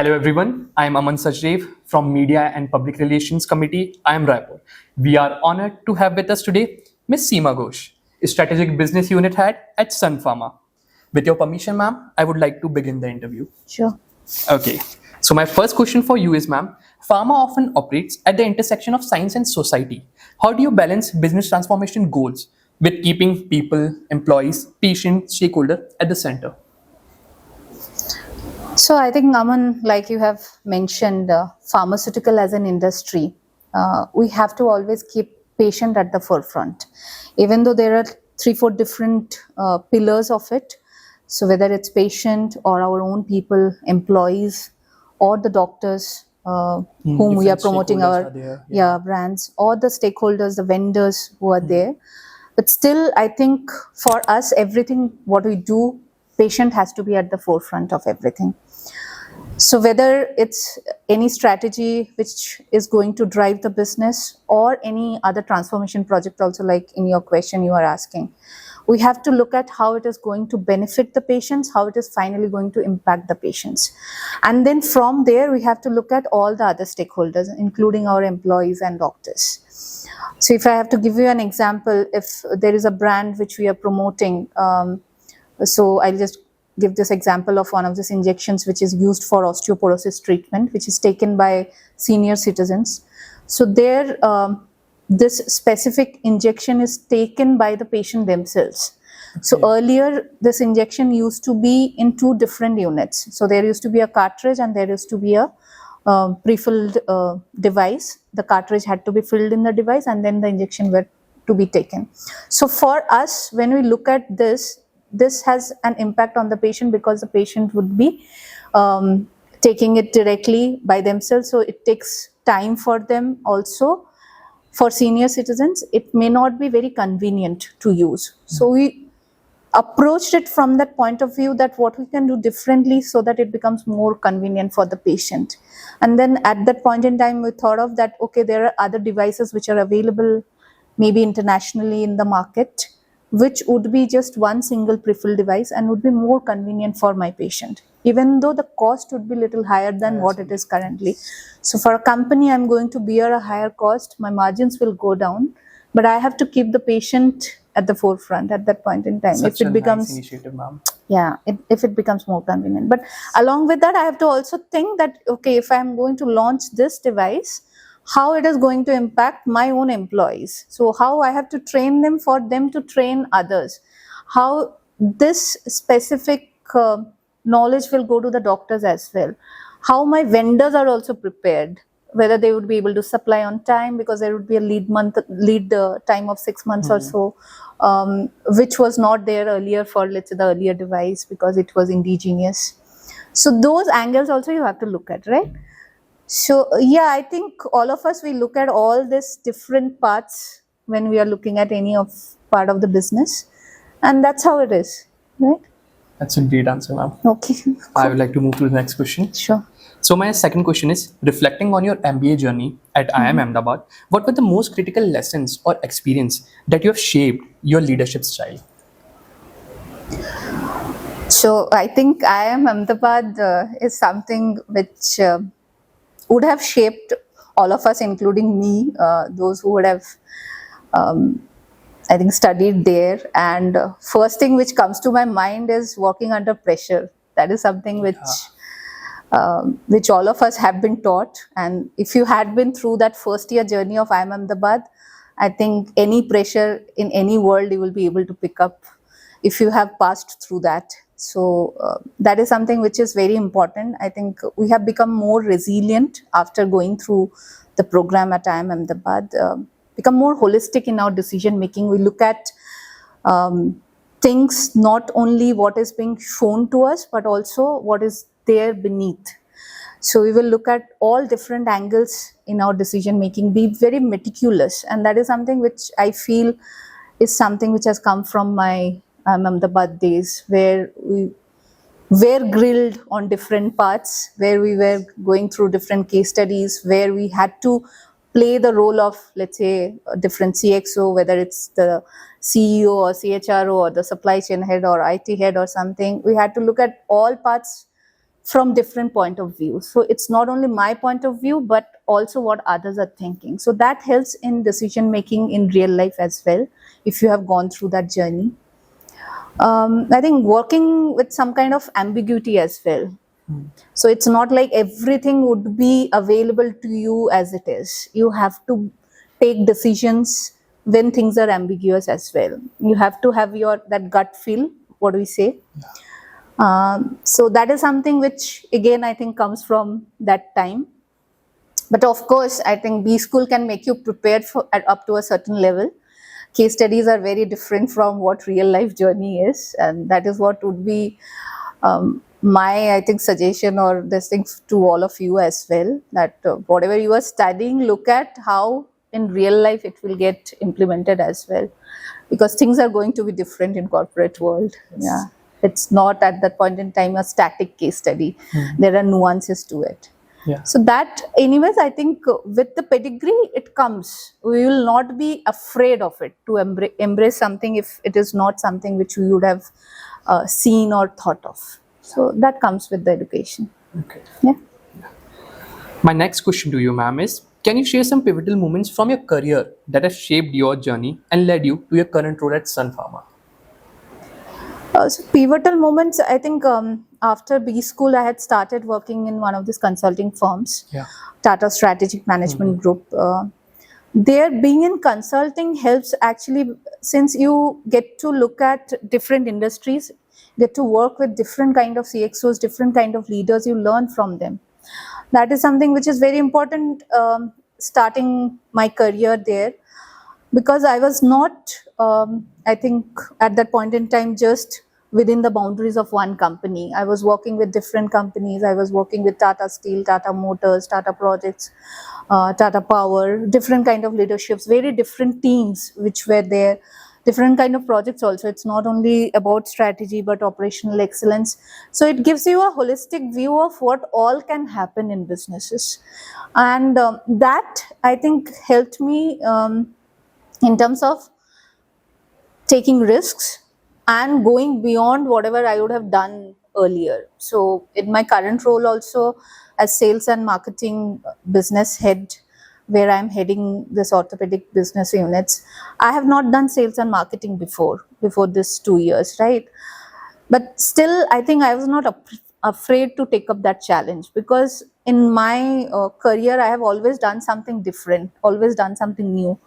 Hello everyone, I am Aman Sachdev from Media and Public Relations Committee, IIM Raipur. We are honored to have with us today Ms. Seema Ghosh, Strategic Business Unit Head at Sun Pharma. With your permission, ma'am, I would like to begin the interview. Sure. Okay, so my first question for you is, ma'am, pharma often operates at the intersection of science and society. How do you balance business transformation goals with keeping people, employees, patients, stakeholder at the center? So I think, Aman, like you have mentioned, pharmaceutical as an industry, we have to always keep patient at the forefront. Even though there are 3-4 different pillars of it, so whether it's patient or our own people, employees, or the doctors whom we are promoting our brands, or the stakeholders, the vendors who are there. But still, I think for us, everything what we do, patient has to be at the forefront of everything. So whether it's any strategy which is going to drive the business or any other transformation project also, like in your question you are asking, we have to look at how it is going to benefit the patients, how it is finally going to impact the patients. And then from there, we have to look at all the other stakeholders, including our employees and doctors. So if I have to give you an example, if there is a brand which we are promoting, so I'll just give this example of one of these injections which is used for osteoporosis treatment, which is taken by senior citizens. So there, this specific injection is taken by the patient themselves. So earlier, this injection used to be in 2 different units. So there used to be a cartridge and there used to be a pre-filled device. The cartridge had to be filled in the device and then the injection were to be taken. So for us, when we look at this has an impact on the patient because the patient would be taking it directly by themselves. So it takes time for them also. For senior citizens, it may not be very convenient to use. So we approached it from that point of view, that what we can do differently so that it becomes more convenient for the patient. And then at that point in time, we thought of that, okay, there are other devices which are available maybe internationally in the market, which would be just one single pre-filled device and would be more convenient for my patient, even though the cost would be a little higher than what it is currently. So for a company, I'm going to bear a higher cost, my margins will go down, but I have to keep the patient at the forefront at that point in time. Such if it becomes nice initiative, ma'am. Yeah, if it becomes more convenient. But along with that, I have to also think that, okay, if I'm going to launch this device, how it is going to impact my own employees. So how I have to train them for them to train others. How this specific knowledge will go to the doctors as well. How my vendors are also prepared, whether they would be able to supply on time, because there would be a lead time of 6 months or so, which was not there earlier for, let's say, the earlier device because it was indigenous. So those angles also you have to look at, right? So yeah, I think all of us, we look at all these different parts when we are looking at any of part of the business, and that's how it is, right? That's a great answer, ma'am. Okay. I would like to move to the next question. Sure. So my second question is, reflecting on your MBA journey at IIM Ahmedabad, what were the most critical lessons or experience that you have shaped your leadership style? So I think IIM Ahmedabad is something which would have shaped all of us, including me, those who would have, I think, studied there. And first thing which comes to my mind is working under pressure. That is something which all of us have been taught. And if you had been through that first year journey of IIM Ahmedabad, I think any pressure in any world you will be able to pick up if you have passed through that. So that is something which is very important. I think we have become more resilient after going through the program at IIM Ahmedabad, become more holistic in our decision making. We look at things, not only what is being shown to us, but also what is there beneath. So we will look at all different angles in our decision making, be very meticulous. And that is something which I feel is something which has come from my Ahmedabad days, where we were grilled on different parts, where we were going through different case studies, where we had to play the role of, let's say, a different CXO, whether it's the CEO or CHRO or the supply chain head or IT head or something. We had to look at all parts from different point of view. So it's not only my point of view, but also what others are thinking. So that helps in decision making in real life as well, if you have gone through that journey. I think working with some kind of ambiguity as well. So it's not like everything would be available to you as it is. You have to take decisions when things are ambiguous as well. You have to have that gut feel. What do we say? So that is something which again I think comes from that time. But of course, I think B school can make you prepared for up to a certain level. Case studies are very different from what real life journey is, and that is what would be my, I think, suggestion or this thing to all of you as well, that whatever you are studying, look at how in real life it will get implemented as well, because things are going to be different in corporate world. Yeah, it's not at that point in time a static case study. There are nuances to it. Yeah. So that, anyways, I think with the pedigree, it comes. We will not be afraid of it to embrace something if it is not something which we would have seen or thought of. So that comes with the education. Okay. Yeah. My next question to you, ma'am, is can you share some pivotal moments from your career that have shaped your journey and led you to your current role at Sun Pharma? So pivotal moments, I think after B school, I had started working in one of these consulting firms, Yeah. Tata Strategic Management Group. There, being in consulting helps actually, since you get to look at different industries, get to work with different kind of CXOs, different kind of leaders, you learn from them. That is something which is very important starting my career there, because I was not, I think at that point in time, just within the boundaries of one company. I was working with different companies. I was working with Tata Steel, Tata Motors, Tata Projects, Tata Power, different kind of leaderships, very different teams which were there, different kind of projects also. It's not only about strategy, but operational excellence. So it gives you a holistic view of what all can happen in businesses. And that, I think, helped me in terms of taking risks and going beyond whatever I would have done earlier. So in my current role also as sales and marketing business head, where I'm heading this orthopedic business units, I have not done sales and marketing before this 2 years, right? But still, I think I was not afraid to take up that challenge, because in my career, I have always done something different, always done something new.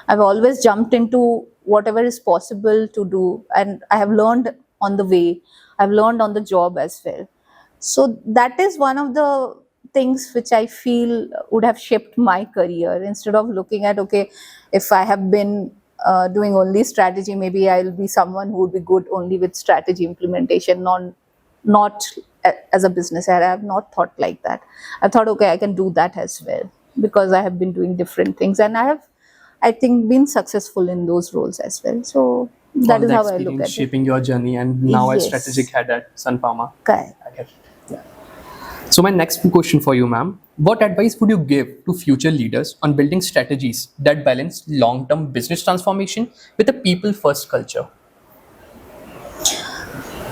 I've always jumped into whatever is possible to do, and I have learned on the way. I've learned on the job as well. So that is one of the things which I feel would have shaped my career. Instead of looking at, okay, if I have been doing only strategy, maybe I'll be someone who would be good only with strategy implementation, not as a business head. I have not thought like that. I thought, okay, I can do that as well, because I have been doing different things, and I have, I think, been successful in those roles as well. So that All is the how I look experience at it. shaping your journey, and now as Yes. strategic head at Sun Pharma. Correct. I get it. Yeah. So my next question for you, ma'am, what advice would you give to future leaders on building strategies that balance long-term business transformation with a people-first culture?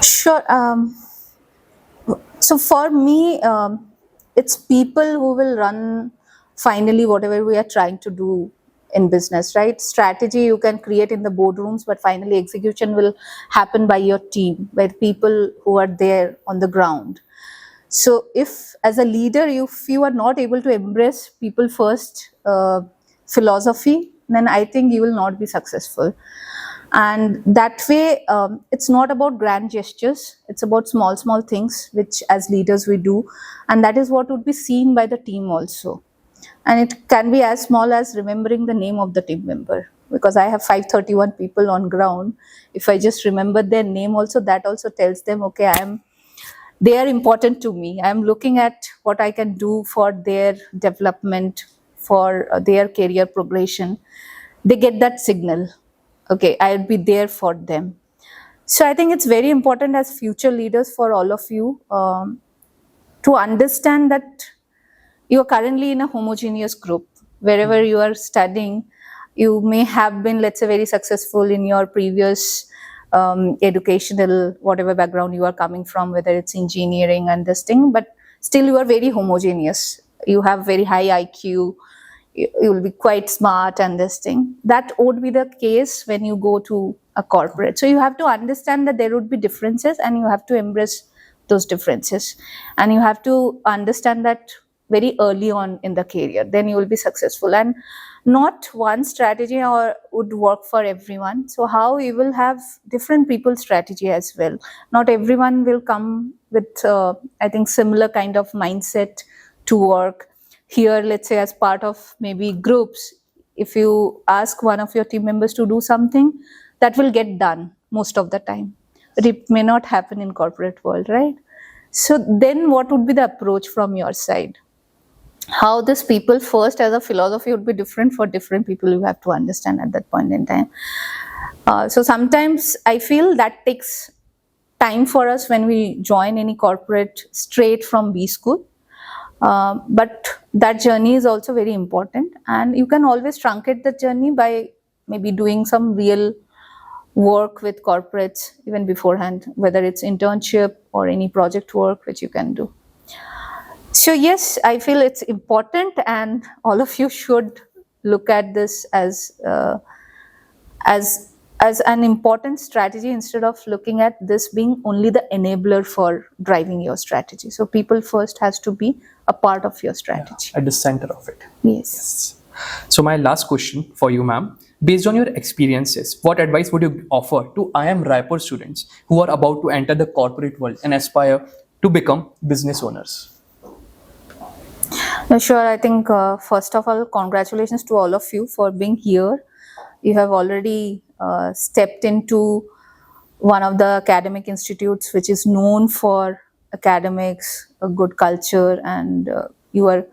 Sure. So for me, it's people who will run finally whatever we are trying to do in business, right? Strategy you can create in the boardrooms, but finally execution will happen by your team, by people who are there on the ground. So if as a leader, if you are not able to embrace people first philosophy, then I think you will not be successful. And that way, it's not about grand gestures, it's about small things which as leaders we do, and that is what would be seen by the team also. And it can be as small as remembering the name of the team member, because I have 531 people on ground. If I just remember their name also, that also tells them, okay, they are important to me. I'm looking at what I can do for their development, for their career progression. They get that signal. Okay, I'll be there for them. So I think it's very important as future leaders for all of you to understand that you are currently in a homogeneous group. Wherever you are studying, you may have been, let's say, very successful in your previous educational, whatever background you are coming from, whether it's engineering and this thing, but still you are very homogeneous. You have very high IQ, you will be quite smart and this thing. That would be the case when you go to a corporate. So you have to understand that there would be differences and you have to embrace those differences. And you have to understand that very early on in the career, then you will be successful. And not one strategy or would work for everyone. So how you will have different people's strategy as well. Not everyone will come with I think similar kind of mindset to work. Here, let's say as part of maybe groups, if you ask one of your team members to do something, that will get done most of the time, but it may not happen in corporate world, right? So then what would be the approach from your side? How this people first as a philosophy would be different for different people, you have to understand at that point in time. So sometimes I feel that takes time for us when we join any corporate straight from B school. But that journey is also very important, and you can always truncate the journey by maybe doing some real work with corporates even beforehand, whether it's internship or any project work which you can do. So yes, I feel it's important, and all of you should look at this as an important strategy instead of looking at this being only the enabler for driving your strategy. So people first has to be a part of your strategy. At the center of it. Yes. So my last question for you, ma'am. Based on your experiences, what advice would you offer to IIM Raipur students who are about to enter the corporate world and aspire to become business owners? Sure. I think first of all, congratulations to all of you for being here. You have already stepped into one of the academic institutes which is known for academics, a good culture, and you are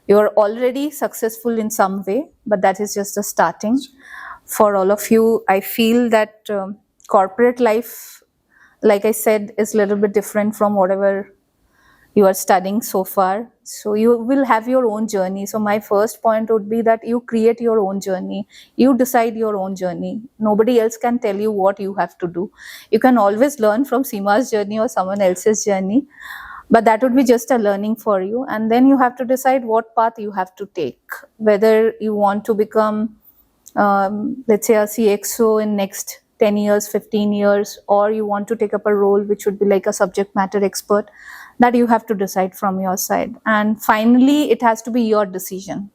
already successful in some way, but that is just the starting. For all of you, I feel that corporate life, like I said, is a little bit different from whatever you are studying so far. So you will have your own journey. So my first point would be that you create your own journey. You decide your own journey. Nobody else can tell you what you have to do. You can always learn from Seema's journey or someone else's journey, but that would be just a learning for you. And then you have to decide what path you have to take, whether you want to become, let's say, a CXO in next 10 years, 15 years, or you want to take up a role which would be like a subject matter expert. That you have to decide from your side. And finally, it has to be your decision.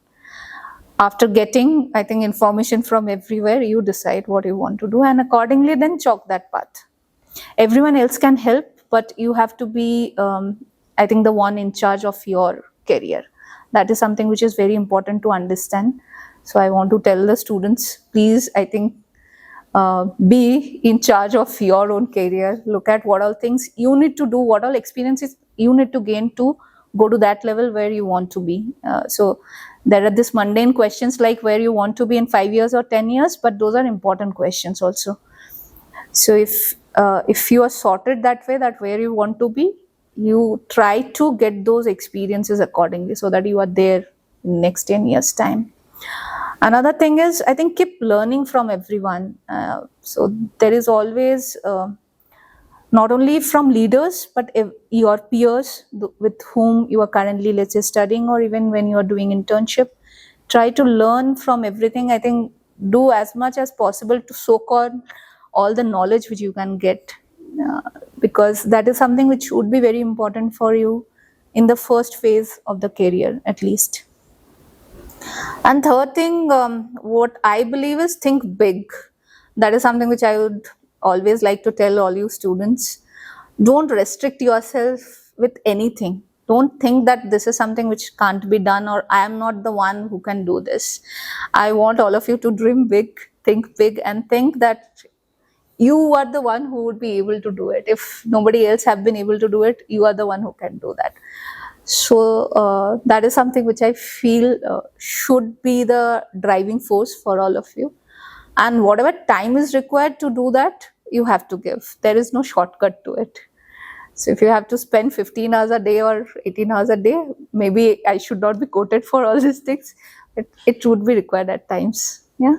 After getting, I think, information from everywhere, you decide what you want to do, and accordingly then chalk that path. Everyone else can help, but you have to be, I think, the one in charge of your career. That is something which is very important to understand. So I want to tell the students, please, I think, be in charge of your own career. Look at what all things you need to do, what all experiences you need to gain to go to that level where you want to be. So there are these mundane questions like where you want to be in 5 years or 10 years, but those are important questions also. So if you are sorted that way, that where you want to be, you try to get those experiences accordingly so that you are there in next 10 years time. Another thing is, I think, keep learning from everyone. So there is always not only from leaders, but your peers with whom you are currently, let's say, studying, or even when you are doing internship. Try to learn from everything. I think do as much as possible to soak on all the knowledge which you can get, because that is something which would be very important for you in the first phase of the career, at least. And third thing, what I believe is think big. That is something which I would always like to tell all you students. Don't restrict yourself with anything. Don't think that this is something which can't be done, or I am not the one who can do this. I want all of you to dream big, think big, and think that you are the one who would be able to do it. If nobody else have been able to do it, you are the one who can do that. So that is something which I feel should be the driving force for all of you. And whatever time is required to do that, you have to give. There is no shortcut to it. So if you have to spend 15 hours a day or 18 hours a day, maybe I should not be quoted for all these things. It would be required at times, yeah,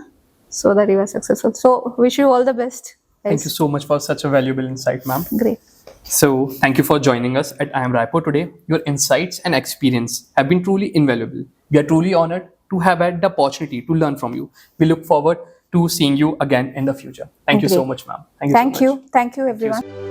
so that you are successful. So wish you all the best. Thank you so much for such a valuable insight, ma'am. Great. So, thank you for joining us at IIM Raipur today. Your insights and experience have been truly invaluable. We are truly honored to have had the opportunity to learn from you. We look forward to seeing you again in the future. Thank you so Great. much, ma'am. Thank you so much. Thank you, everyone.